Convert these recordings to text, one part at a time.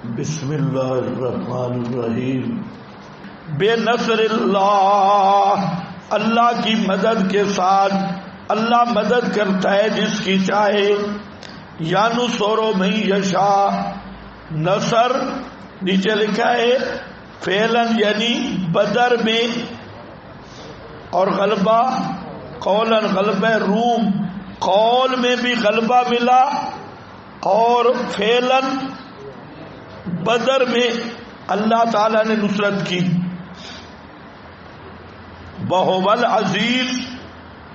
بسم اللہ الرحمن الرحیم۔ بے نصر اللہ، اللہ کی مدد کے ساتھ اللہ مدد کرتا ہے جس کی چاہے۔ یانصر من یشاء، نصر نیچے لکھا ہے فعلاً یعنی بدر میں، اور غلبہ قولاً غلبہ روم، قول میں بھی غلبہ ملا اور فعلاً بدر میں اللہ تعالی نے نصرت کی۔ وَهُوَ العزیز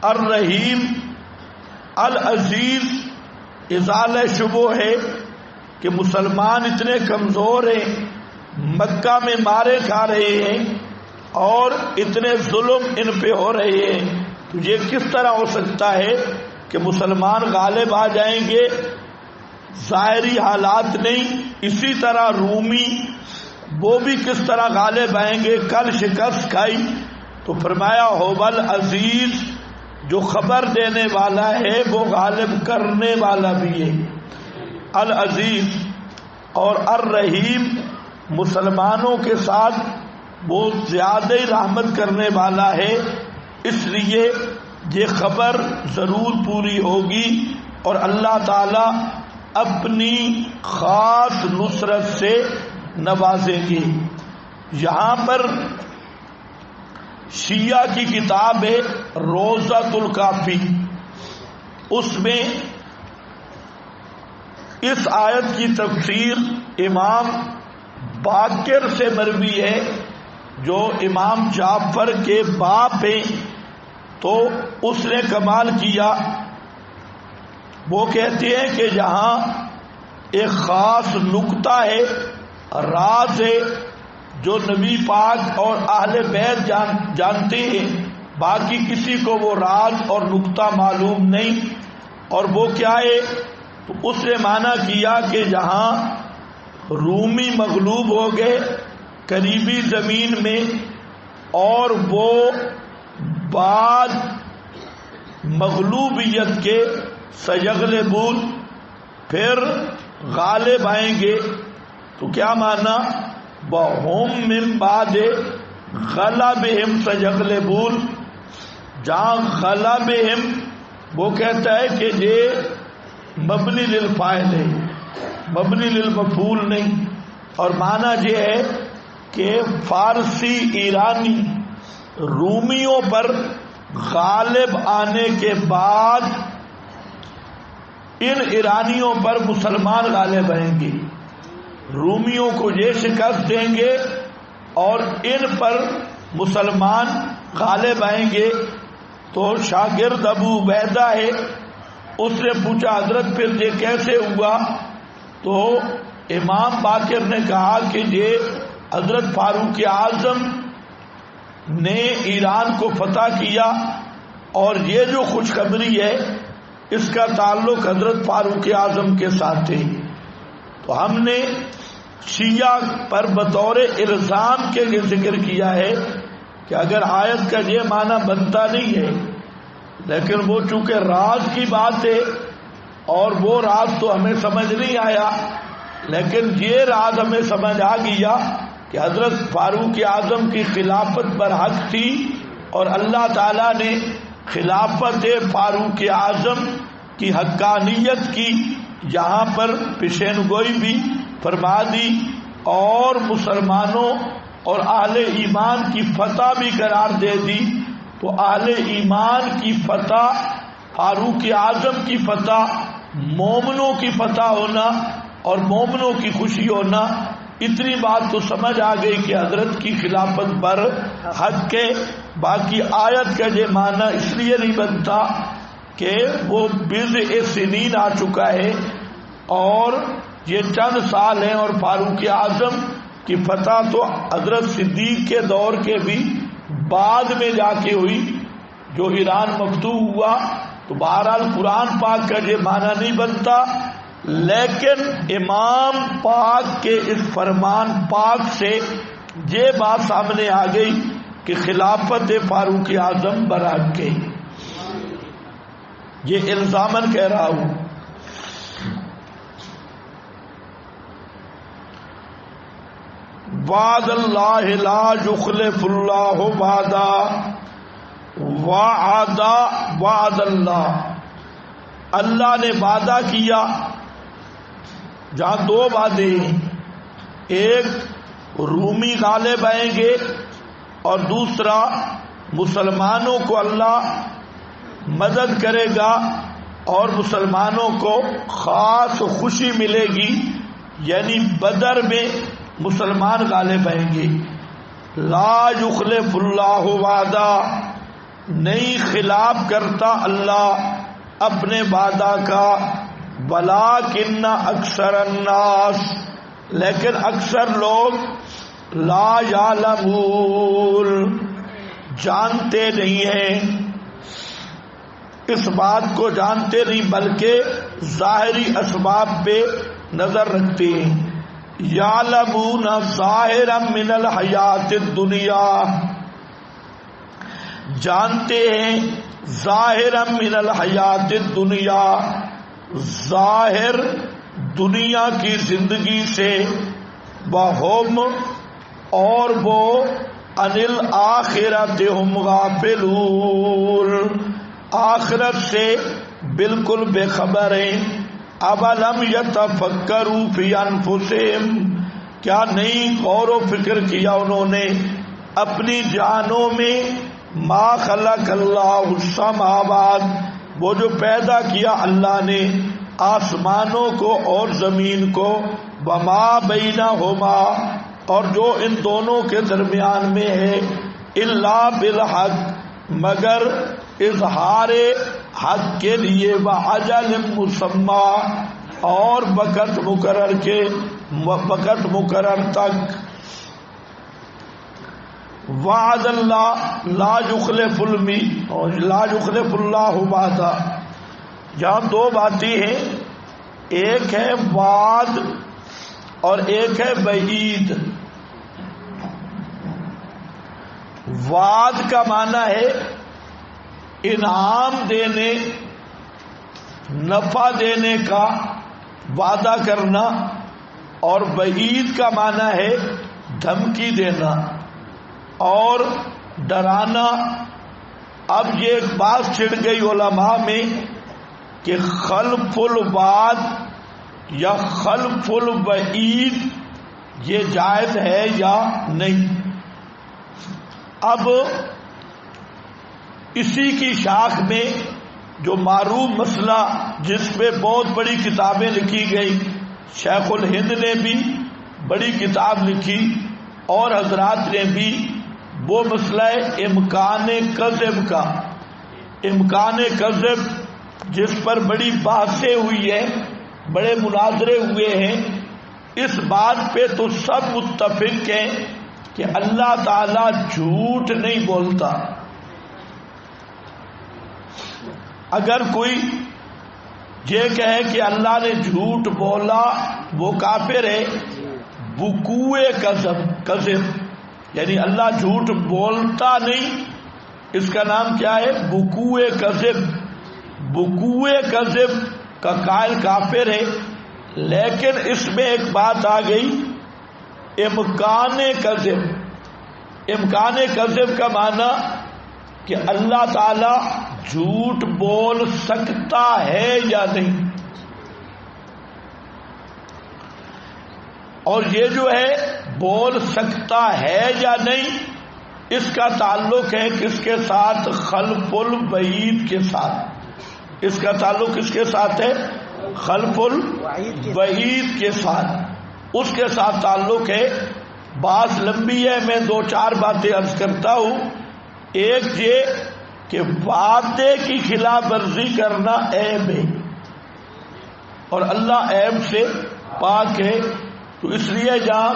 الرحیم، العزیز ازالہ شبہ ہے کہ مسلمان اتنے کمزور ہیں، مکہ میں مارے کھا رہے ہیں اور اتنے ظلم ان پہ ہو رہے ہیں، تو یہ کس طرح ہو سکتا ہے کہ مسلمان غالب آ جائیں گے؟ ظاہری حالات نہیں، اسی طرح رومی وہ بھی کس طرح غالب آئیں گے؟ کل شکست کھائی تو فرمایا هو العزیز، جو خبر دینے والا ہے وہ غالب کرنے والا بھی ہے، العزیز۔ اور الرحیم، مسلمانوں کے ساتھ وہ زیادہ رحمت کرنے والا ہے، اس لیے یہ خبر ضرور پوری ہوگی اور اللہ تعالی اپنی خاص نصرت سے نوازیں گے۔ یہاں پر شیعہ کی کتاب ہے روضۃ الکافی، اس میں اس آیت کی تفسیر امام باقر سے مروی ہے، جو امام جعفر کے باپ ہیں، تو اس نے کمال کیا۔ وہ کہتے ہیں کہ جہاں ایک خاص نکتہ ہے، راز ہے، جو نبی پاک اور اہل بیت جانتے ہیں، باقی کسی کو وہ راز اور نکتہ معلوم نہیں، اور وہ کیا ہے؟ تو اس نے معنی کیا کہ جہاں رومی مغلوب ہو گئے قریبی زمین میں، اور وہ بعد مغلوبیت کے سیغلبون، پھر غالب آئیں گے، تو کیا معنی؟ وَهُمْ مِنْ بَعْدِ غَلَبِهِمْ سَيَغْلِبُونَ، جہاں غَلَبِهِمْ وہ کہتا ہے کہ یہ مبنی للفاعل ہے، مبنی للمفعول نہیں، اور معنی یہ ہے کہ فارسی ایرانی رومیوں پر غالب آنے کے بعد ان ایرانیوں پر مسلمان غالب آئیں گے، رومیوں کو یہ شکست دیں گے اور ان پر مسلمان غالب آئیں گے۔ تو شاگرد ابو عبیدہ ہے، اس نے پوچھا حضرت پھر یہ کیسے ہوا؟ تو امام باقر نے کہا کہ یہ حضرت فاروق اعظم نے ایران کو فتح کیا، اور یہ جو خوشخبری ہے اس کا تعلق حضرت فاروق اعظم کے ساتھ ہے۔ تو ہم نے شیعہ پر بطور الزام کے لیے ذکر کیا ہے کہ اگر آیت کا یہ معنی بنتا نہیں ہے، لیکن وہ چونکہ راز کی بات ہے اور وہ راز تو ہمیں سمجھ نہیں آیا، لیکن یہ راز ہمیں سمجھ آ گیا کہ حضرت فاروق اعظم کی خلافت پر حق تھی، اور اللہ تعالیٰ نے خلافت فاروق اعظم کی حقانیت کی یہاں پر پیشین گوئی بھی فرما دی، اور مسلمانوں اور اہل ایمان کی فتح بھی قرار دے دی۔ تو اہل ایمان کی فتح، فاروق اعظم کی فتح، مومنوں کی فتح ہونا اور مومنوں کی خوشی ہونا، اتنی بات تو سمجھ آ گئی کہ حضرت کی خلافت پر حق کے۔ باقی آیت کا یہ معنی اس لیے نہیں بنتا کہ وہ بضع سنین آ چکا ہے اور یہ چند سال ہیں، اور فاروق اعظم کی فتح تو حضرت صدیق کے دور کے بھی بعد میں جا کے ہوئی، جو ایران مفتوح ہوا۔ تو بہرحال قرآن پاک کا یہ معنی نہیں بنتا، لیکن امام پاک کے اس فرمان پاک سے یہ بات سامنے آ گئی کہ خلافت فاروق اعظم برحق کے۔ یہ الزاماً کہہ رہا ہوں۔ وعد اللہ لا یخلف اللہ وعدہ، وعد اللہ، اللہ نے وعدہ کیا. جہاں دو وعدے ہیں، ایک رومی غالب آئیں گے اور دوسرا مسلمانوں کو اللہ مدد کرے گا اور مسلمانوں کو خاص خوشی ملے گی، یعنی بدر میں مسلمان غالب آئیں گے. لا یخلف اللہ وعدہ، نہیں خلاف کرتا اللہ اپنے وعدہ کا. ولکن اکثر الناس، لیکن اکثر لوگ لا یعلمون، جانتے نہیں ہیں، اس بات کو جانتے نہیں بلکہ ظاہری اسباب پہ نظر رکھتے ہیں. یعلمون ظاہرا من الحیات الدنیا، جانتے ہیں ظاہرا من الحیات الدنیا، ظاہر دنیا کی زندگی سے. وہم، اور وہ عن الآخرۃ ہم غافلون، آخرت سے بالکل بے خبر ہیں. اولم یتفکروا فی انفسہم، کیا نہیں غور و فکر کیا انہوں نے اپنی جانوں میں. ما خلق اللہ السماوات، وہ جو پیدا کیا اللہ نے آسمانوں کو اور زمین کو. وما بینہما، اور جو ان دونوں کے درمیان میں ہے. الا بالحق، مگر اظہار حق کے لیے. وعجل مسمی، اور وقت مقرر تک. وعد اللہ لا یخلف اللہ وعدہ. یہاں دو باتیں ہیں، ایک ہے وعد اور ایک ہے وعید. وعد کا معنی ہے انعام دینے، نفع دینے کا وعدہ کرنا، اور وعید کا معنی ہے دھمکی دینا اور ڈرانا. اب یہ ایک بات چھڑ گئی علماء میں کہ خلف الوعد یا خلف الوعید یہ جائز ہے یا نہیں. اب اسی کی شاخ میں جو معروف مسئلہ جس پہ بہت بڑی کتابیں لکھی گئی، شیخ الہند نے بھی بڑی کتاب لکھی اور حضرات نے بھی، وہ مسئلہ امکان کذب کا. امکان کذب جس پر بڑی بحثیں ہوئی ہیں، بڑے مناظرے ہوئے ہیں. اس بات پہ تو سب متفق ہیں کہ اللہ تعالی جھوٹ نہیں بولتا. اگر کوئی یہ کہے کہ اللہ نے جھوٹ بولا وہ کافر ہے. وقوع کذب، یعنی اللہ جھوٹ بولتا نہیں، اس کا نام کیا ہے؟ وقوع کذب. وقوع کذب کا قائل کافر ہے. لیکن اس میں ایک بات آ گئی، امکان کذب. امکان کذب کا معنی کہ اللہ تعالی جھوٹ بول سکتا ہے یا نہیں. اور یہ جو ہے بول سکتا ہے یا نہیں، اس کا تعلق ہے کس کے ساتھ؟ خلف الوعید کے ساتھ. اس کا تعلق کس کے ساتھ ہے؟ خلف الوعید کے ساتھ. اس کے ساتھ تعلق ہے. بات لمبی ہے، میں دو چار باتیں عرض کرتا ہوں. ایک یہ کہ وعدے کی خلاف ورزی کرنا عیب ہے اور اللہ عیب سے پاک ہے. تو اس لیے جہاں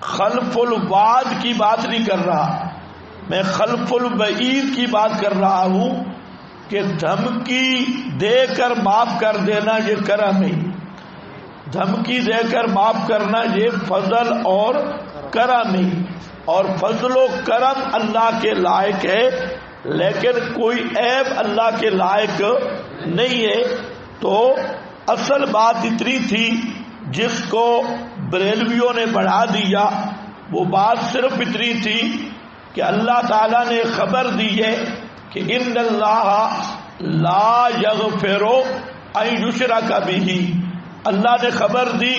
خلف الوعد کی بات نہیں کر رہا، میں خلف الوعید کی بات کر رہا ہوں کہ دھمکی دے کر معاف کر دینا یہ کرم ہے. دھمکی دے کر معاف کرنا یہ فضل اور کرم ہے. اور فضل و کرم اللہ کے لائق ہے، لیکن کوئی عیب اللہ کے لائق نہیں ہے. تو اصل بات اتنی تھی جس کو بریلویوں نے بڑھا دیا وہ بات صرف اتنی تھی کہ اللہ تعالیٰ نے خبر دی ہے کہ ان اللہ لا یغفر ان یشرک بہ، اللہ نے خبر دی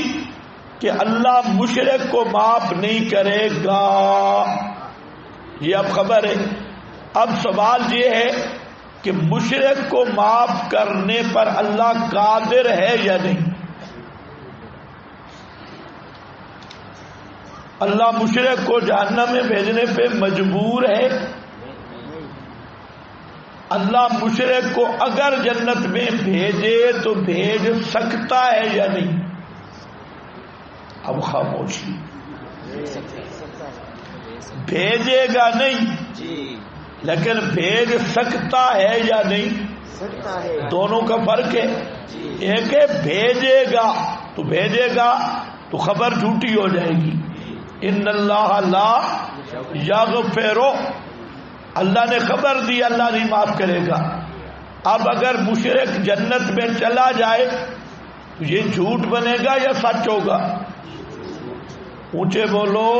کہ اللہ مشرک کو معاف نہیں کرے گا. یہ اب خبر ہے. اب سوال یہ ہے کہ مشرک کو معاف کرنے پر اللہ قادر ہے یا نہیں؟ اللہ مشرک کو جہنم میں بھیجنے پہ مجبور ہے؟ اللہ مشرک کو اگر جنت میں بھیجے تو بھیج سکتا ہے یا نہیں؟ اب خاموشی. بھیجے گا نہیں لیکن بھیج سکتا ہے یا نہیں؟ دونوں کا فرق ہے. ایک ہے بھیجے گا تو خبر جھوٹی ہو جائے گی. ان اللہ لا یغفر، اللہ نے خبر دی اللہ نہیں معاف کرے گا. اب اگر مشرک جنت میں چلا جائے تو یہ جھوٹ بنے گا یا سچ ہوگا؟ اونچے بولو.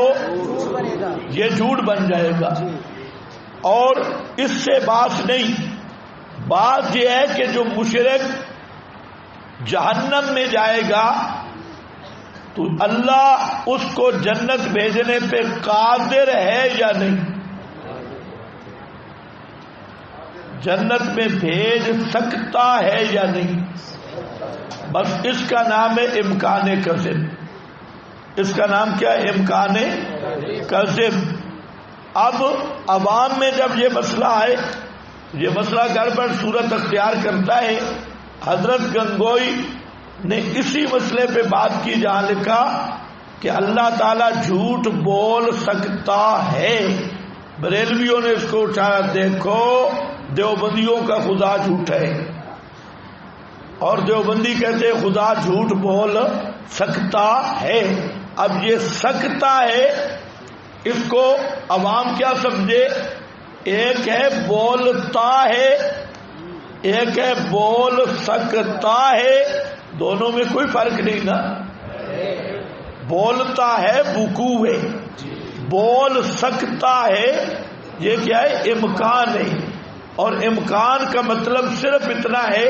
یہ جھوٹ بن جائے گا. اور اس سے بات نہیں، بات یہ ہے کہ جو مشرک جہنم میں جائے گا تو اللہ اس کو جنت بھیجنے پہ قادر ہے یا نہیں؟ جنت میں بھیج سکتا ہے یا نہیں؟ بس اس کا نام ہے امکان کذب. اس کا نام کیا ہے؟ امکان کذب. اب عوام میں جب یہ مسئلہ آئے، یہ مسئلہ گڑبڑ صورت اختیار کرتا ہے. حضرت گنگوئی نے اسی مسئلے پہ بات کی جہاں لکھا کہ اللہ تعالیٰ جھوٹ بول سکتا ہے. بریلویوں نے اس کو اٹھایا، دیکھو دیوبندیوں کا خدا جھوٹ ہے، اور دیوبندی کہتے ہیں خدا جھوٹ بول سکتا ہے. اب یہ سکتا ہے، اس کو عوام کیا سمجھے؟ ایک ہے بولتا ہے، ایک ہے بول سکتا ہے. دونوں میں کوئی فرق نہیں نا. بولتا ہے وقوع ہے، بول سکتا ہے یہ کیا ہے؟ امکان ہے. اور امکان کا مطلب صرف اتنا ہے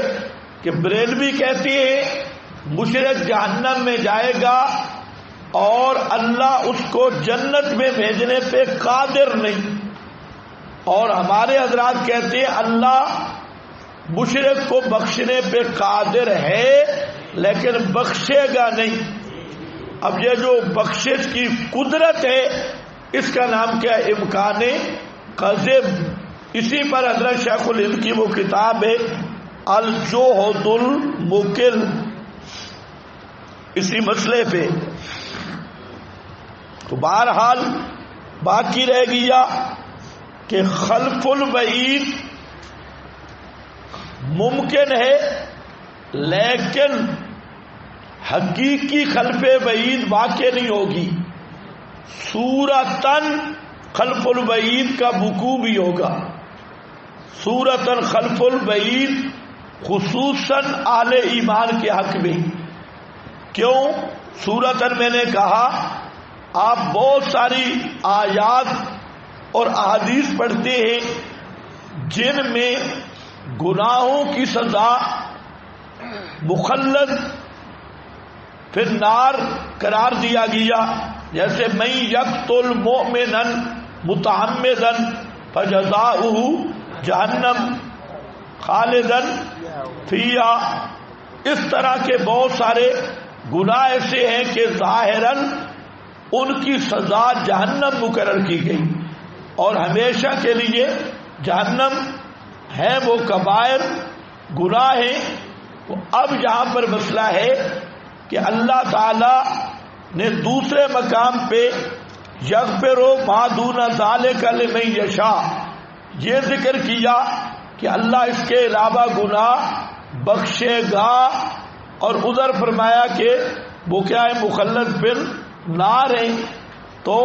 کہ بریلوی کہتی ہے مشرک جہنم میں جائے گا اور اللہ اس کو جنت میں بھیجنے پہ قادر نہیں. اور ہمارے حضرات کہتے ہیں اللہ مشرک کو بخشنے پہ قادر ہے لیکن بخشے گا نہیں. اب یہ جو بخشش کی قدرت ہے اس کا نام کیا ہے؟ امکان کذب. اسی پر حضرت شیخ الہند کی وہ کتاب ہے الجوہد المقل، اسی مسئلے پہ. تو بہرحال باقی رہ گیا کہ خلف الوعید ممکن ہے لیکن حقیقی خلف وعید واقع نہیں ہوگی. صورتاً خلف الوعید کا وقوع بھی ہوگا. صورتاً خلف الوعید خصوصاً اہل ایمان کے حق میں. کیوں صورتاً؟ میں نے کہا آپ بہت ساری آیات اور احادیث پڑھتے ہیں جن میں گناہوں کی سزا مخلد فی النار قرار دیا گیا. جیسے من یقتل مؤمنا متعمدا فجزاؤہ جہنم خالدا فیہا. اس طرح کے بہت سارے گناہ ایسے ہیں کہ ظاہراً ان کی سزا جہنم مقرر کی گئی اور ہمیشہ کے لیے جہنم ہے. وہ کبائر گناہ ہیں. اب یہاں پر مسئلہ ہے کہ اللہ تعالی نے دوسرے مقام پہ یغفر ما دون ذالک لمن یشاء یہ ذکر کیا کہ اللہ اس کے علاوہ گناہ بخشے گا، اور ادھر فرمایا کہ وہ کیا ہے؟ مخلد فی النار ہے. تو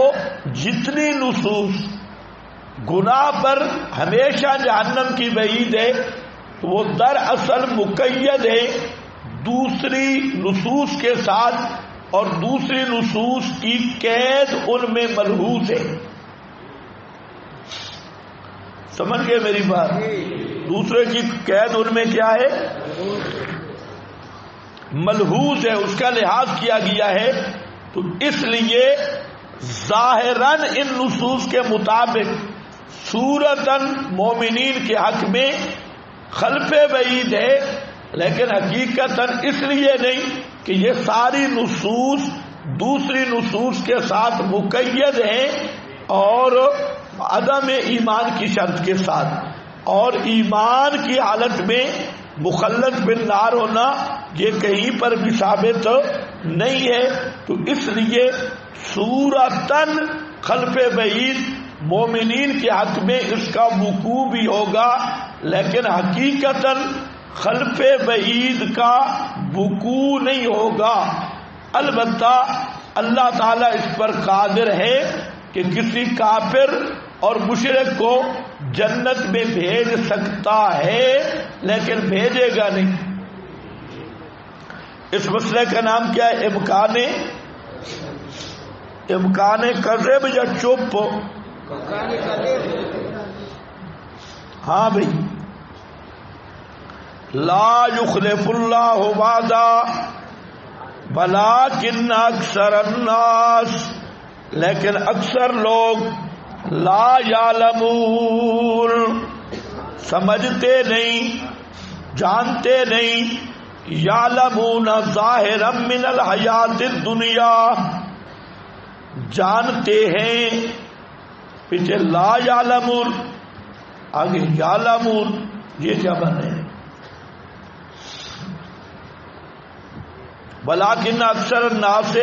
جتنی نصوص گناہ پر ہمیشہ جہنم کی وعید ہے وہ دراصل مقید ہے دوسری نصوص کے ساتھ، اور دوسری نصوص کی قید ان میں ملحوظ ہے. سمجھ گئے میری بات؟ دوسرے کی قید ان میں کیا ہے؟ ملحوظ ہے، اس کا لحاظ کیا گیا ہے. تو اس لیے ظاہراً ان نصوص کے مطابق صورتاً مومنین کے حق میں خلف وعید ہے، لیکن حقیقتاً اس لیے نہیں کہ یہ ساری نصوص دوسری نصوص کے ساتھ مقید ہیں اور عدم ایمان کی شرط کے ساتھ، اور ایمان کی حالت میں مخلد بالنار ہونا یہ کہیں پر بھی ثابت نہیں ہے. تو اس لیے صورتاً خلف بعید مومنین کے حق میں اس کا وقوع بھی ہوگا، لیکن حقیقتاً خلف بعید کا وقوع نہیں ہوگا. البتہ اللہ تعالیٰ اس پر قادر ہے کہ کسی کافر اور مشرک کو جنت میں بھیج سکتا ہے، لیکن بھیجے گا نہیں. اس مسئلے کا نام کیا ہے؟ امکان کذب یا چپ؟ ہاں بھائی. لا یخلف اللہ وعدہ ولکن اکثر الناس، لیکن اکثر لوگ لا یعلمون سمجھتے نہیں، جانتے نہیں. یعلمون ظاہرا من الحیات الدنیا، جانتے ہیں. پیچھے لا یعلمون، آگے یعلمون، یہ کیا بنے؟ ولیکن اکثر الناس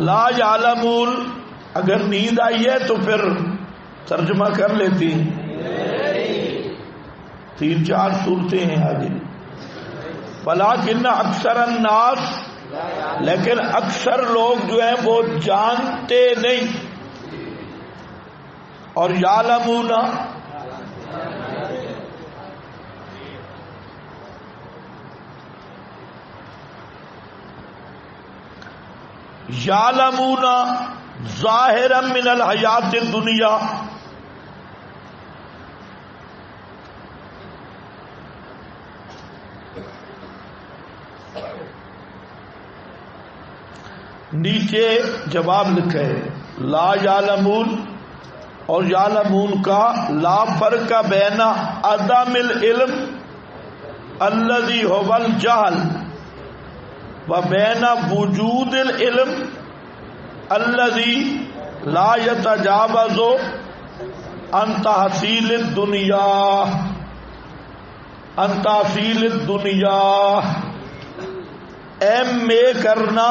لا یعلمون. اگر نیند آئی ہے تو پھر ترجمہ کر لیتی ہیں. 3-4 صورتیں ہیں آگے. ولیکن اکثر الناس، لیکن اکثر لوگ جو ہیں وہ جانتے نہیں. اور یعلمون، یعلمون ظاہرا من الحیات الدنیا، نیچے جواب لکھا ہے لا یعلمون اور یعلمون کا لا فرق بین عدم العلم الذی هو الجہل وبین وجود العلم الذی لا یتجاوز عن تحصیل الدنیا. عن تحصیل الدنیا، ایم اے کرنا،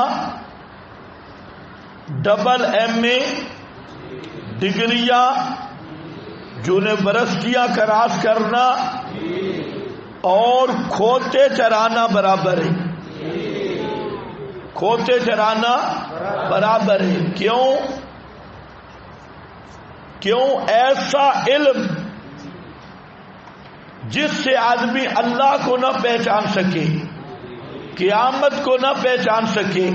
ڈبل ایم اے ڈگریاں، یونیورسٹیاں کراس کرنا اور کھوتے چرانا برابر ہے. کھوتے چرانا برابر ہے. کیوں؟ ایسا علم جس سے آدمی اللہ کو نہ پہچان سکے، قیامت کو نہ پہچان سکے،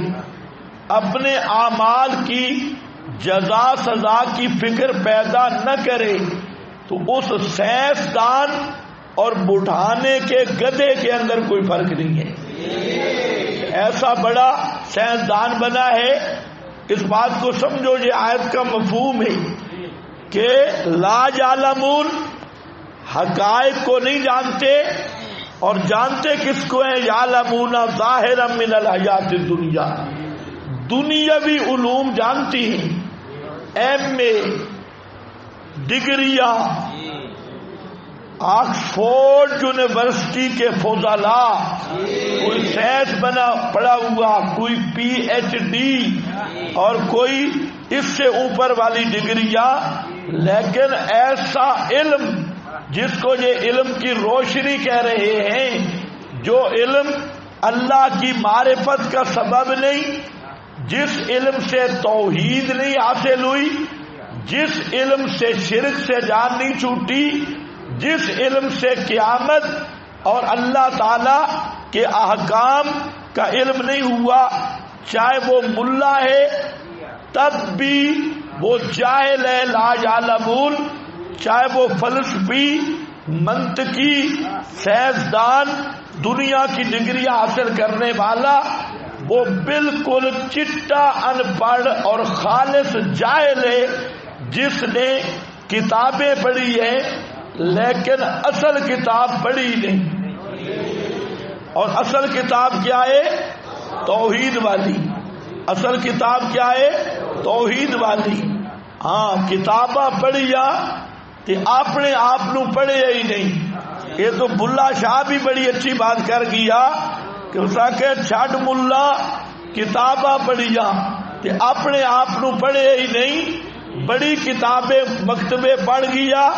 اپنے اعمال کی جزا سزا کی فکر پیدا نہ کرے، تو اس سائنسدان اور بڑھانے کے گدھے کے اندر کوئی فرق نہیں ہے. ایسا بڑا سائنسدان بنا ہے. اس بات کو سمجھو، یہ آیت کا مفہوم ہے کہ لا یعلمون حقائق کو نہیں جانتے، اور جانتے کس کو ہیں؟ یعلمون ظاہرا من الحیات الدنیا، دنیاوی علوم جانتی ہیں. ایم اے ڈگریاں، آکسفورڈ یونیورسٹی کے فضلاء، کوئی سائنس بنا پڑا ہوا، کوئی پی ایچ ڈی اور کوئی اس سے اوپر والی ڈگریاں، لیکن ایسا علم جس کو یہ علم کی روشنی کہہ رہے ہیں، جو علم اللہ کی معرفت کا سبب نہیں، جس علم سے توحید نہیں حاصل ہوئی، جس علم سے شرک سے جان نہیں چھوٹی، جس علم سے قیامت اور اللہ تعالی کے احکام کا علم نہیں ہوا، چاہے وہ ملا ہے تب بھی وہ جاہل ہے لا یعلمون، چاہے وہ فلسفی منطقی سائنسدان دنیا کی ڈگریاں حاصل کرنے والا، وہ بالکل چٹا ان پڑھ اور خالص جاہل ہے جس نے کتابیں پڑھی ہیں لیکن اصل کتاب پڑھی نہیں۔ اور اصل کتاب کیا ہے؟ توحید والی۔ اصل کتاب کیا ہے؟ توحید والی۔ ہاں کتاباں پڑھیا تے اپنے آپ نو پڑھے ہی نہیں۔ یہ تو بلا شاہ بھی بڑی اچھی بات کر گیا کہ اس کہ چھڈ ملا کتاباں پڑھیا تے اپنے آپ نو پڑھے ہی نہیں۔ بڑی کتابیں مکتبے پڑھ گیا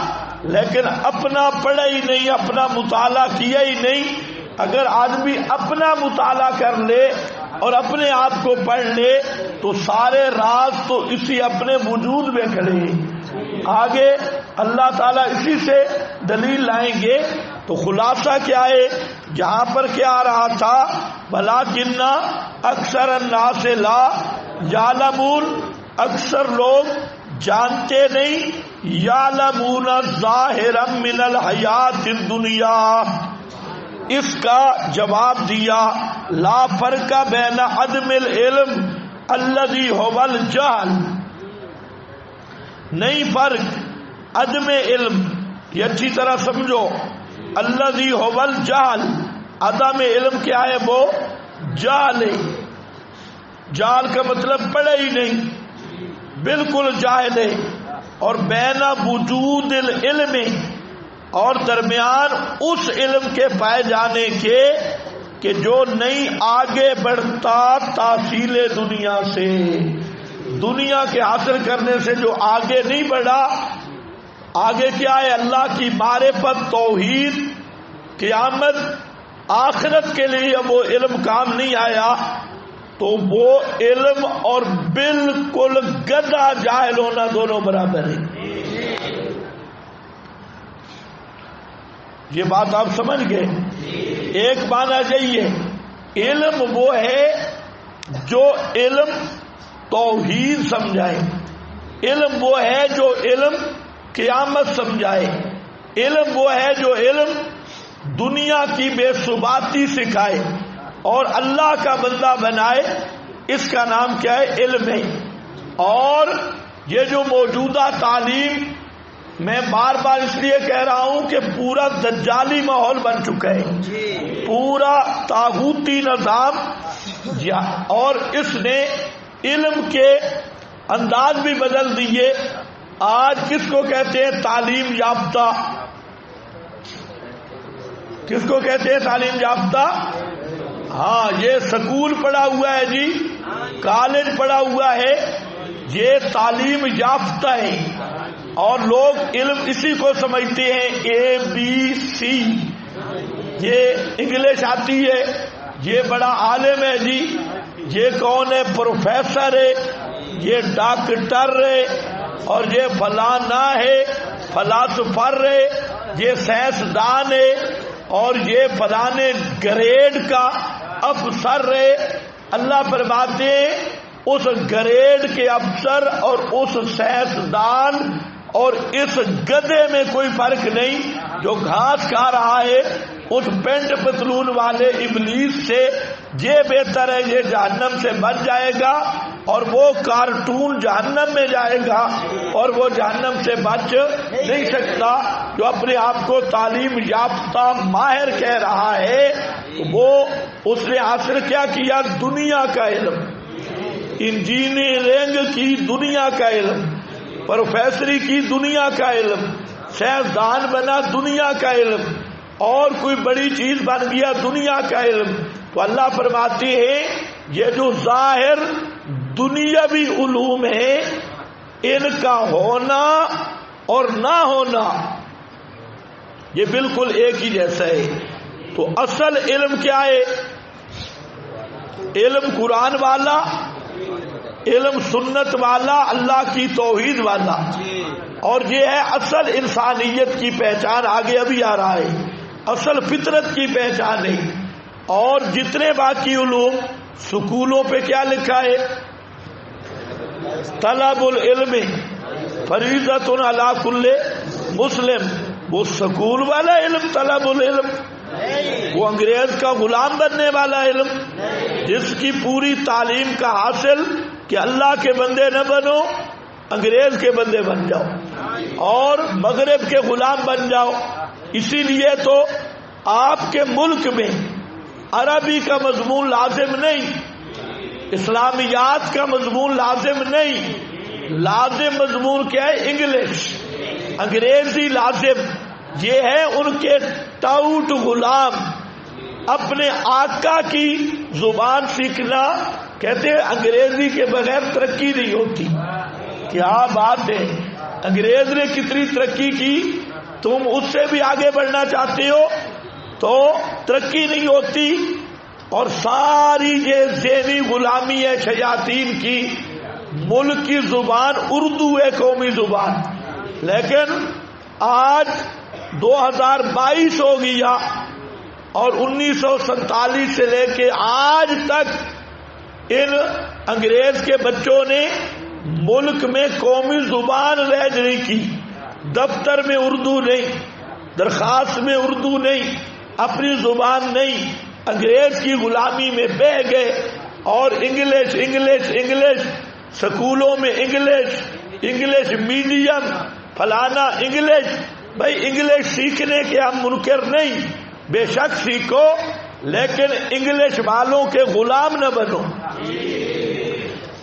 لیکن اپنا پڑھا ہی نہیں، اپنا مطالعہ کیا ہی نہیں۔ اگر آدمی اپنا مطالعہ کر لے اور اپنے آپ کو پڑھ لے تو سارے راز تو اسی اپنے وجود میں کھڑے ہیں۔ آگے اللہ تعالیٰ اسی سے دلیل لائیں گے۔ تو خلاصہ کیا ہے جہاں پر کیا آ رہا تھا؟ وَلَٰكِنَّ أَكْثَرَ النَّاسِ لَا يَعْلَمُونَ، اکثر لوگ جانتے نہیں، يَعْلَمُونَ ظَاهِرًا مِنَ الْحَيَاةِ الدُّنْيَا۔ اس کا جواب دیا لا فرق بین عدم العلم الذي هو الجہل، نہیں فرق عدم علم، یہ اچھی طرح سمجھو، الذي هو الجہل، عدم علم کیا ہے؟ وہ جہل ہے۔ جہل کا مطلب پڑھے ہی نہیں، بالکل جاہل ہے۔ اور بین وجود العلم، اور درمیان اس علم کے پائے جانے کے کہ جو نہیں آگے بڑھتا تحصیل دنیا سے، دنیا کے حاصل کرنے سے جو آگے نہیں بڑھا۔ آگے کیا ہے؟ اللہ کی معرفت، توحید، قیامت، آخرت کے لیے وہ علم کام نہیں آیا تو وہ علم اور بالکل گدھا جاہل ہونا دونوں برابر ہے۔ یہ بات آپ سمجھ گئے؟ ایک معنی چاہیے، علم وہ ہے جو علم توحید سمجھائے، علم وہ ہے جو علم قیامت سمجھائے، علم وہ ہے جو علم دنیا کی بے ثباتی سکھائے اور اللہ کا بندہ بنائے۔ اس کا نام کیا ہے؟ علم ہے۔ اور یہ جو موجودہ تعلیم، میں بار بار اس لیے کہہ رہا ہوں کہ پورا دجالی ماحول بن چکا ہے، پورا طاغوتی نظام، اور اس نے علم کے انداز بھی بدل دیے۔ آج کس کو کہتے ہیں تعلیم یافتہ؟ کس کو کہتے ہیں تعلیم یافتہ؟ ہاں یہ سکول پڑھا ہوا ہے جی، کالج پڑھا ہوا ہے، یہ تعلیم یافتہ ہے۔ اور لوگ علم اسی کو سمجھتے ہیں ABC، یہ انگلش آتی ہے، یہ بڑا عالم ہے جی، یہ کون ہے؟ پروفیسر ہے، یہ ڈاکٹر ہے، اور یہ فلانا ہے، فلاسفر ہے، یہ سائنسدان ہے، اور یہ فلانے گریڈ کا افسر ہے۔ اللہ فرماتے ہیں اس گریڈ کے افسر اور اس سائنسدان اور اس گدھے میں کوئی فرق نہیں جو گھاس کھا رہا ہے اس پینٹ پتلون والے ابلیس سے۔ یہ بہتر ہے یہ جہنم سے بچ جائے گا، اور وہ کارٹون جہنم میں جائے گا اور وہ جہنم سے بچ نہیں سکتا۔ جو اپنے آپ کو تعلیم یافتہ ماہر کہہ رہا ہے، وہ اس نے حاصل کیا کیا؟ دنیا کا علم، انجینئرنگ کی دنیا کا علم، پروفیسری کی دنیا کا علم، سائنسدان بنا دنیا کا علم، اور کوئی بڑی چیز بن گیا دنیا کا علم۔ تو اللہ فرماتے ہیں یہ جو ظاہر دنیاوی علوم ہے ان کا ہونا اور نہ ہونا یہ بالکل ایک ہی جیسا ہے۔ تو اصل علم کیا ہے؟ علم قرآن والا، علم سنت والا، اللہ کی توحید والا، اور یہ ہے اصل انسانیت کی پہچان۔ آگے ابھی آ رہا ہے، اصل فطرت کی پہچان ہے۔ اور جتنے باقی علوم سکولوں پہ کیا لکھا ہے؟ طلب العلم فریضۃ علی کل مسلم. وہ سکول والا علم طلب العلم، وہ انگریز کا غلام بننے والا علم جس کی پوری تعلیم کا حاصل کہ اللہ کے بندے نہ بنو، انگریز کے بندے بن جاؤ اور مغرب کے غلام بن جاؤ. اسی لیے تو آپ کے ملک میں عربی کا مضمون لازم نہیں، اسلامیات کا مضمون لازم نہیں، لازم مضمون کیا ہے؟ انگلش، انگریزی لازم. یہ ہے ان کے ٹاؤٹ غلام. اپنے آقا کی زبان سیکھنا، کہتے ہیں انگریزی کے بغیر ترقی نہیں ہوتی. کیا بات ہے، انگریز نے کتنی ترقی کی، تم اس سے بھی آگے بڑھنا چاہتے ہو تو ترقی نہیں ہوتی. اور ساری یہ ذہنی غلامی ہے شیاطین کی. ملک کی زبان اردو ہے، قومی زبان، لیکن آج 2022 ہو گیا اور 1947 سے لے کے آج تک ان انگریز کے بچوں نے ملک میں قومی زبان رائج نہیں کی. دفتر میں اردو نہیں، درخواست میں اردو نہیں، اپنی زبان نہیں، انگریز کی غلامی میں بہ گئے. اور انگلش انگلش انگلش، سکولوں میں انگلش، انگلش میڈیم، فلانا انگلش. بھائی انگلش سیکھنے کے ہم منکر نہیں، بے شک سیکھو، لیکن انگلش والوں کے غلام نہ بنو.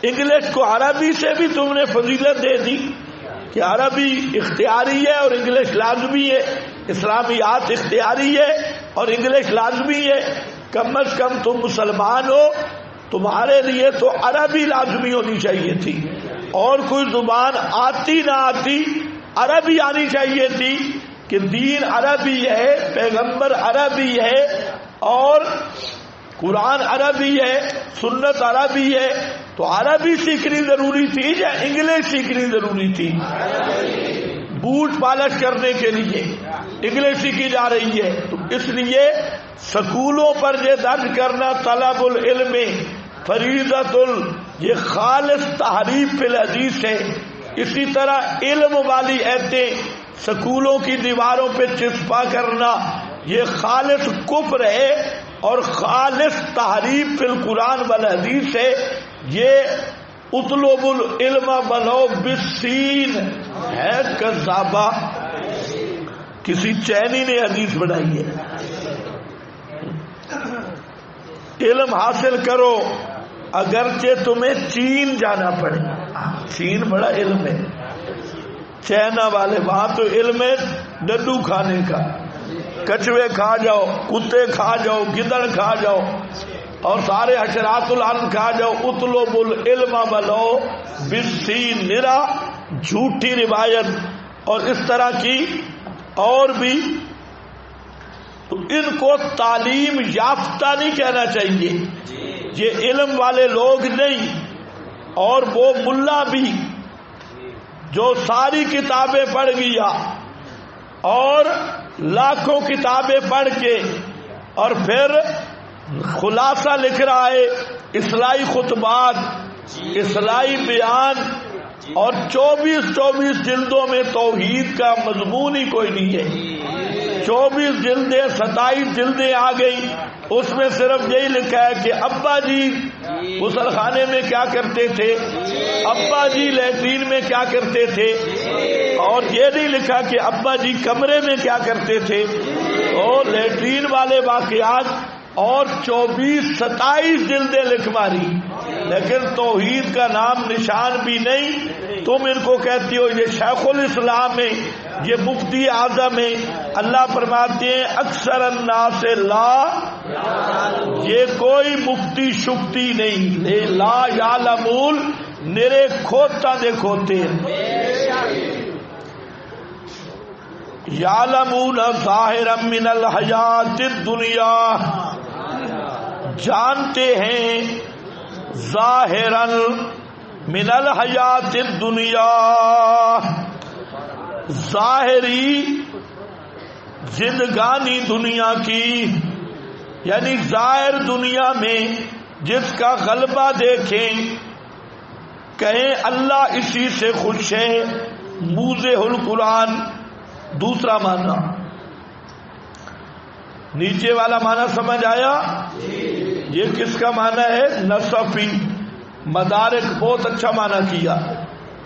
انگلش کو عربی سے بھی تم نے فضیلت دے دی کہ عربی اختیاری ہے اور انگلش لازمی ہے، اسلامیات اختیاری ہے اور انگلش لازمی ہے. کم از کم تم مسلمان ہو، تمہارے لیے تو عربی لازمی ہونی چاہیے تھی، اور کوئی زبان آتی نہ آتی عربی آنی چاہیے تھی کہ دین عربی ہے، پیغمبر عربی ہے اور قرآن عربی ہے، سنت عربی ہے. تو عربی سیکھنی ضروری تھی یا انگلش سیکھنی ضروری تھی؟ بوٹ پالش کرنے کے لیے انگلش سیکھی جا رہی ہے. تو اس لیے سکولوں پر یہ درج کرنا طلب العلم فریضۃ، یہ خالص تحریف فی الحدیث ہے. اسی طرح علم والی ایتیں سکولوں کی دیواروں پہ چسپاں کرنا یہ خالص کفر ہے اور خالص تحریف فی القرآن والحدیث ہے. یہ اطلب العلم ولو بالسین ہے کذابہ. کسی چینی نے حدیث بنائی ہے. علم حاصل کرو اگرچہ تمہیں چین جانا پڑے. چین بڑا علم ہے، چائنا والے وہاں تو علم ہے ڈڈو کھانے کا، کچھوے کھا جاؤ، کتے کھا جاؤ، گدڑ کھا جاؤ اور سارے حشرات الارض کھا جاؤ. اطلب العلم ولو بالسین، نرا جھوٹی روایت اور اس طرح کی اور بھی. تو ان کو تعلیم یافتہ نہیں کہنا چاہیے، یہ علم والے لوگ نہیں. اور وہ ملا بھی جو ساری کتابیں پڑھ گیا اور لاکھوں کتابیں پڑھ کے اور پھر خلاصہ لکھ رہا ہے، اصلاحی خطبات، اصلاحی بیان، اور 24 جلدوں میں توحید کا مضمون ہی کوئی نہیں ہے. 24 جلدیں 27 جلدیں آ گئی، اس میں صرف یہی لکھا ہے کہ ابا جی غسل خانے میں کیا کرتے تھے، ابا جی لیٹرین میں کیا کرتے تھے، اور یہ نہیں لکھا کہ ابا جی کمرے میں کیا کرتے تھے، اور لیٹرین والے واقعات. اور 27 جلدیں لکھ ماری، لیکن توحید کا نام نشان بھی نہیں. تم ان کو کہتی ہو یہ شیخ الاسلام ہے، یہ مفتی اعظم ہے. اللہ فرماتے ہیں اکثر الناس لا، یہ کوئی مفتی شفتی نہیں، لا یعلمون، نرے کھوتا دے کھوتے. یعلمون ظاہرا من الحیات الدنیا، جانتے ہیں ظاہرا من الحیات الدنیا، ظاہری زندگانی دنیا کی، یعنی ظاہر دنیا میں جس کا غلبہ دیکھیں کہیں اللہ اسی سے خوش ہے، موزہ القرآن۔ دوسرا معنی، نیچے والا معنی سمجھ آیا؟ یہ کس کا معنی ہے؟ نصفی۔ مدارک بہت اچھا معنی کیا۔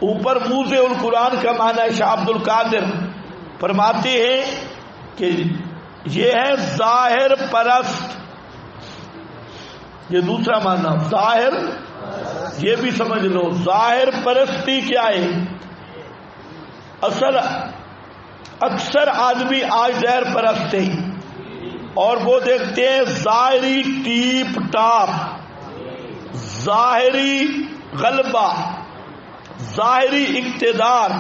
اوپر موزہ القرآن کا معنی ہے، شاہ عبد القادر فرماتے ہیں کہ یہ ہے ظاہر پرست۔ یہ دوسرا معنی ظاہر، یہ بھی سمجھ لو ظاہر پرستی کیا ہے؟ اکثر آدمی آج ظاہر پرست ہے اور وہ دیکھتے ہیں ظاہری ٹیپ ٹاپ، ظاہری غلبہ، ظاہری اقتدار،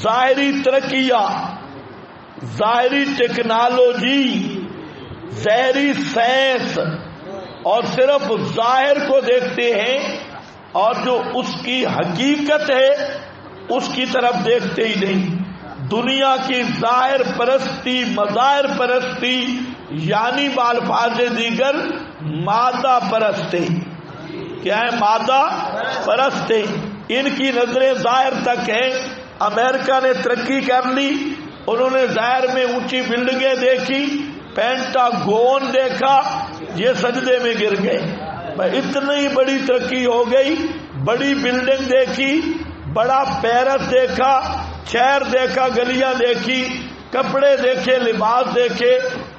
ظاہری ترقیاں، ظاہری ٹیکنالوجی، ظاہری سائنس، اور صرف ظاہر کو دیکھتے ہیں اور جو اس کی حقیقت ہے اس کی طرف دیکھتے ہی نہیں۔ دنیا کی ظاہر پرستی، مظاہر پرستی، یعنی بالفاظ دیگر مادہ پرستی۔ کیا ہے؟ مادہ پرستی۔ ان کی نظریں ظاہر تک ہیں۔ امریکہ نے ترقی کر لی، انہوں نے ظاہر میں اونچی بلڈنگیں دیکھی، پینٹاگون دیکھا، یہ سجدے میں گر گئے۔ اتنی بڑی ترقی ہو گئی، بڑی بلڈنگ دیکھی، بڑا پیرس دیکھا، شہر دیکھا، گلیاں دیکھی، کپڑے دیکھے، لباس دیکھے،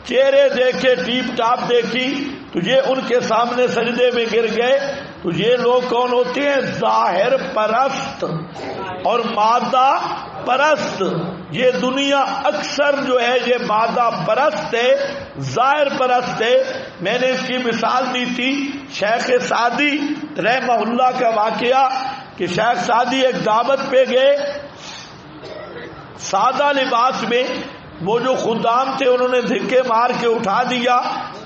چہرے دیکھے، ٹیپ ٹاپ دیکھی، تو یہ ان کے سامنے سجدے میں گر گئے۔ تو یہ لوگ کون ہوتے ہیں؟ ظاہر پرست اور مادہ پرست۔ یہ دنیا اکثر جو ہے یہ مادہ پرست ہے، ظاہر پرست ہے۔ میں نے اس کی مثال دی تھی شیخ سعدی رحمہ اللہ کا واقعہ کہ شیخ سعدی ایک دعوت پہ گئے، سادہ لباس میں، وہ جو خدام تھے انہوں نے دھکے مار کے اٹھا دیا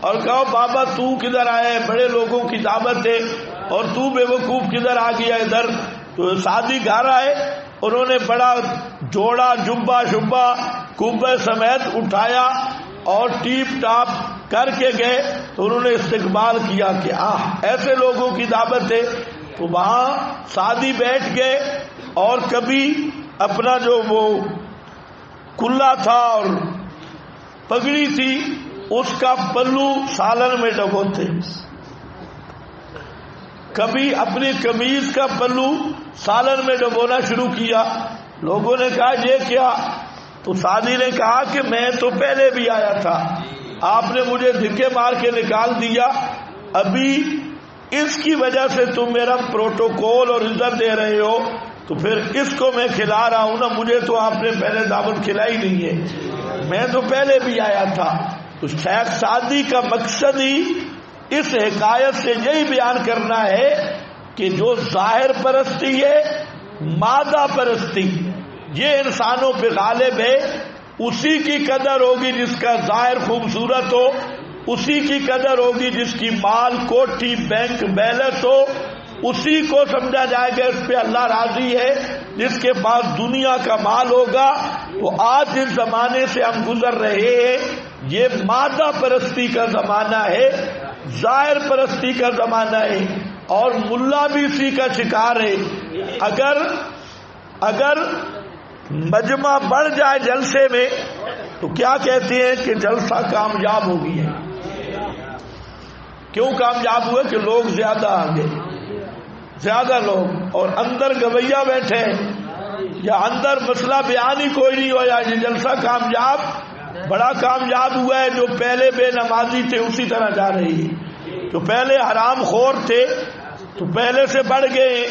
اور کہا بابا تو کدھر آیا ہے؟ بڑے لوگوں کی دعوت ہے اور تو بے وقوف کدھر آ گیا ادھر؟ تو سعدی گھر آئے، انہوں نے بڑا جوڑا جبہ شبہ کبے سمیت اٹھایا اور ٹیپ ٹاپ کر کے گئے، تو انہوں نے استقبال کیا کہ ایسے لوگوں کی دعوت ہے۔ تو وہاں سعدی بیٹھ گئے اور کبھی اپنا جو وہ کلا تھا اور پگڑی تھی اس کا پلو سالن میں ڈبوتے، کبھی اپنی قمیض کا پلو سالن میں ڈبونا شروع کیا۔ لوگوں نے کہا یہ کیا؟ تو سعدی نے کہا کہ میں تو پہلے بھی آیا تھا، آپ نے مجھے دھکے مار کے نکال دیا، ابھی اس کی وجہ سے تم میرا پروٹوکول اور عزت دے رہے ہو، تو پھر اس کو میں کھلا رہا ہوں نا، مجھے تو آپ نے پہلے دعوت کھلائی نہیں ہے، میں تو پہلے بھی آیا تھا۔ تو شیخ سعدی کا مقصد ہی اس حکایت سے یہی بیان کرنا ہے کہ جو ظاہر پرستی ہے، مادہ پرستی، یہ انسانوں پہ غالب ہے۔ اسی کی قدر ہوگی جس کا ظاہر خوبصورت ہو، اسی کی قدر ہوگی جس کی مال کوٹھی بینک بیلنس ہو، اسی کو سمجھا جائے گا اس پہ اللہ راضی ہے۔ جس کے پاس دنیا کا مال ہوگا، تو آج جس زمانے سے ہم گزر رہے ہیں یہ مادہ پرستی کا زمانہ ہے، ظاہر پرستی کا زمانہ ہے، اور ملا بھی اسی کا شکار ہے۔ اگر مجمع بڑھ جائے جلسے میں تو کیا کہتے ہیں کہ جلسہ کامیاب ہو گیا ہے۔ کیوں کامیاب ہوئے؟ کہ لوگ زیادہ آ گئے، زیادہ لوگ، اور اندر گویا بیٹھے یا اندر مسئلہ بیان ہی کوئی نہیں ہوا، یہ جلسہ کامیاب، بڑا کامیاب ہوا ہے۔ جو پہلے بے نمازی تھے اسی طرح جا رہی ہے، جو پہلے حرام خور تھے تو پہلے سے بڑھ گئے،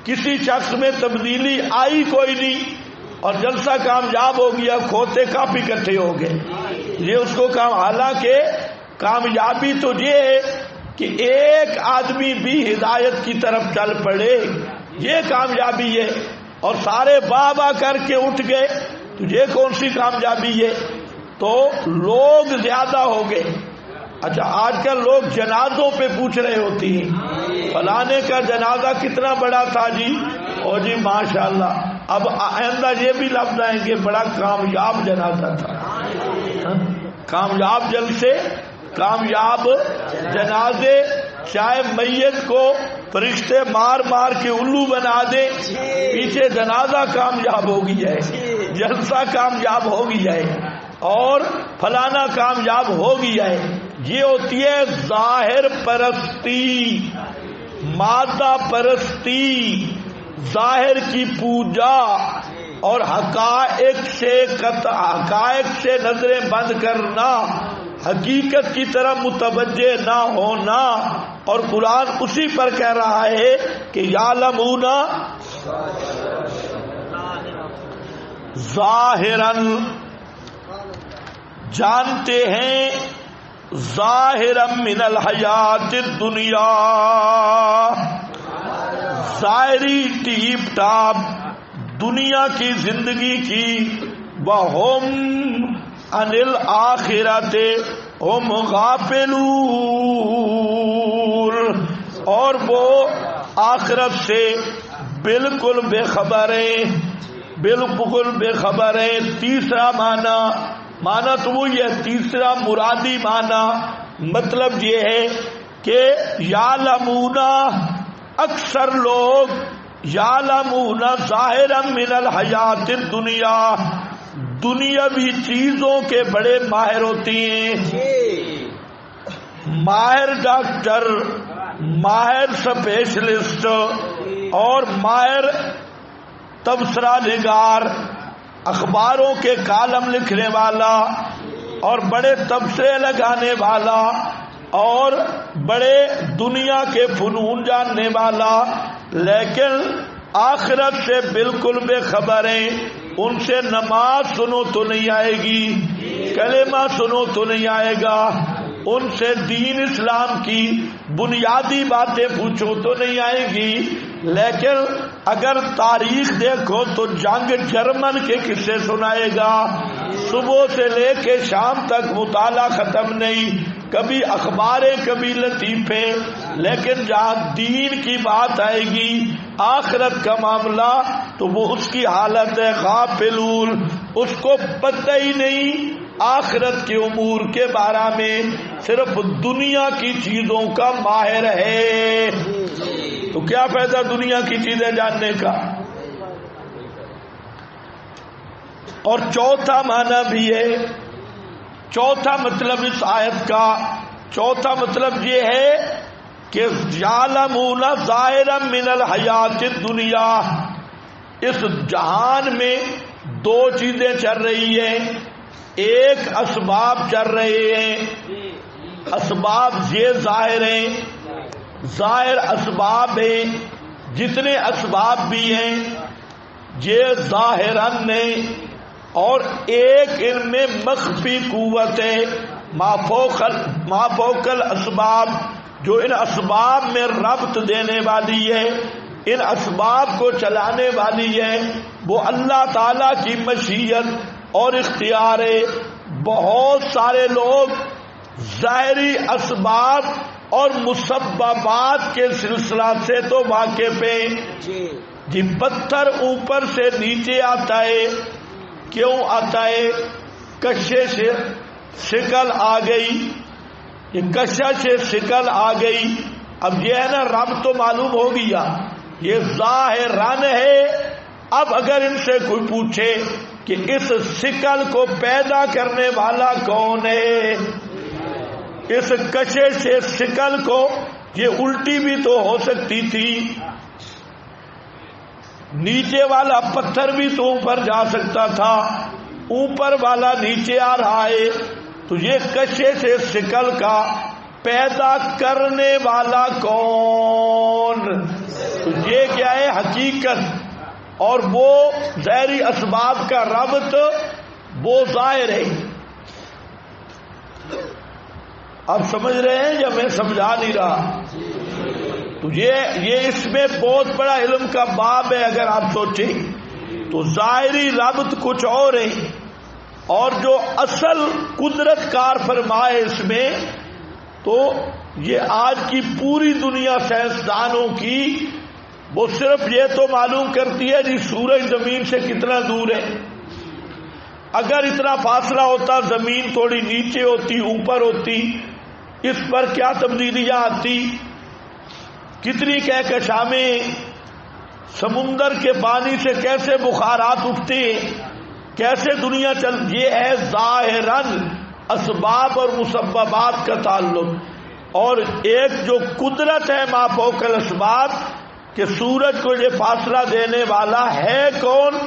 کسی شخص میں تبدیلی آئی کوئی نہیں، اور جلسہ کامیاب ہو گیا، کھوتے کافی اکٹھے ہو گئے۔ یہ اس کو حالانکہ کامیابی تو یہ ہے کہ ایک آدمی بھی ہدایت کی طرف چل پڑے، یہ کامیابی ہے، اور سارے بابا کر کے اٹھ گئے، تو یہ کون سی کامیابی ہے؟ تو لوگ زیادہ ہو گئے۔ اچھا، آج کل لوگ جنازوں پہ پوچھ رہے ہوتی ہیں فلانے کا جنازہ کتنا بڑا تھا جی، اور جی ماشاءاللہ، اب آئندہ یہ بھی لفظ آئیں کہ بڑا کامیاب جنازہ تھا۔ کامیاب جلسے، کامیاب جنازے، چاہے میت کو فرشتے مار مار کے الو بنا دے، پیچھے جنازہ کامیاب ہوگی جائے، جلسہ کامیاب ہوگی جائے، اور فلانا کامیاب ہوگی جائے. یہ ہوتی ہے ظاہر پرستی، مادہ پرستی، ظاہر کی پوجا، اور حقائق سے نظریں بند کرنا، حقیقت کی طرف متوجہ نہ ہونا. اور قرآن اسی پر کہہ رہا ہے کہ یعلمون ظاہراً، جانتے ہیں، ظاہراً من الحیات الدنیا، ظاہری ٹیپ ٹاپ دنیا کی زندگی کی، وَهُمْ عَنِ الْآخِرَةِ ہم غافلون، اور وہ آخرت سے بالکل بے خبر ہیں، بالکل بے خبر ہیں. تیسرا معنی تو وہی ہے، تیسرا مرادی معنی مطلب یہ ہے کہ یعلمون، اکثر لوگ یعلمون ظاہرا من الحیات الدنیا، دنیاوی چیزوں کے بڑے ماہر ہوتی ہیں، ماہر ڈاکٹر، ماہر اسپیشلسٹ، اور ماہر تبصرہ نگار، اخباروں کے کالم لکھنے والا، اور بڑے تبصرے لگانے والا، اور بڑے دنیا کے فنون جاننے والا، لیکن آخرت سے بالکل بے خبر ہیں. ان سے نماز سنو تو نہیں آئے گی، کلمہ سنو تو نہیں آئے گا، ان سے دین اسلام کی بنیادی باتیں پوچھو تو نہیں آئے گی. لیکن اگر تاریخ دیکھو تو جنگ جرمن کے قصے سنائے گا، صبح سے لے کے شام تک مطالعہ ختم نہیں، کبھی اخباریں کبھی لطیفے. لیکن جہاں دین کی بات آئے گی، آخرت کا معاملہ، تو وہ اس کی حالت ہے غافلون، اس کو پتہ ہی نہیں آخرت کے امور کے بارے میں، صرف دنیا کی چیزوں کا ماہر ہے. تو کیا فائدہ دنیا کی چیزیں جاننے کا؟ اور چوتھا معنی بھی ہے، چوتھا مطلب اس آیت کا، چوتھا مطلب یہ ہے کہ یعلمون ظاہرا من الحیات الدنیا، اس جہان میں دو چیزیں چل رہی ہیں. ایک اسباب چل رہے ہیں، اسباب یہ ظاہر ہیں، ظاہر اسباب ہیں، جتنے اسباب بھی ہیں یہ ظاہراً ہیں، اور ایک ان میں مخفی قوت ہے، ما فوق الاسباب، جو ان اسباب میں ربط دینے والی ہے، ان اسباب کو چلانے والی ہے، وہ اللہ تعالی کی مشیت اور اختیار ہے. بہت سارے لوگ ظاہری اسباب اور مسببات کے سلسلہ سے تو واقف ہیں. جی پتھر اوپر سے نیچے آتا ہے، کیوں آتا ہے؟ کشے سے شکل آ گئی، یہ کشا سے شکل آ گئی. اب یہ ہے نا، رب تو معلوم ہو گیا، یہ ظاہران ہے. اب اگر ان سے کوئی پوچھے کہ اس شکل کو پیدا کرنے والا کون ہے، اس کشے سے شکل کو، یہ الٹی بھی تو ہو سکتی تھی، نیچے والا پتھر بھی تو اوپر جا سکتا تھا، اوپر والا نیچے آ رہا ہے، تو یہ کشے سے شکل کا پیدا کرنے والا کون؟ تو یہ کیا ہے؟ حقیقت. اور وہ ظاہری اسباب کا ربط وہ ظاہر ہے. آپ سمجھ رہے ہیں یا میں سمجھا نہیں رہا؟ تو یہ اس میں بہت بڑا علم کا باب ہے. اگر آپ سوچیں تو ظاہری ربط کچھ اور ہے، اور جو اصل قدرت کار فرمائے اس میں، تو یہ آج کی پوری دنیا سائنسدانوں کی وہ صرف یہ تو معلوم کرتی ہے جی سورج زمین سے کتنا دور ہے. اگر اتنا فاصلہ ہوتا، زمین تھوڑی نیچے ہوتی اوپر ہوتی، اس پر کیا تبدیلیاں آتی؟ کتنی کہکشاویں سمندر کے پانی سے کیسے بخارات اٹھتے، کیسے دنیا چل، یہ ہے ظاہراً اسباب اور مسببات کا تعلق۔ اور ایک جو قدرت ہے ما فوق الاسباب کہ سورج کو یہ فاصلہ دینے والا ہے کون،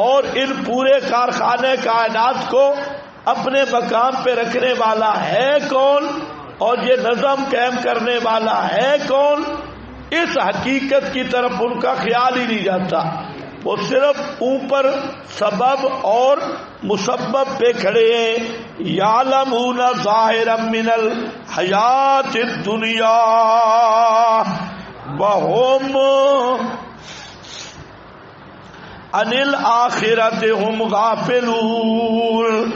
اور ان پورے کارخانے کائنات کو اپنے مقام پہ رکھنے والا ہے کون، اور یہ نظم قائم کرنے والا ہے کون، اس حقیقت کی طرف ان کا خیال ہی نہیں جاتا۔ وہ صرف اوپر سبب اور مسبب پہ کھڑے ہیں۔ یعلمون ظاہرا من الحیات الدنیا وہم عن الآخرۃ ہم غافلون۔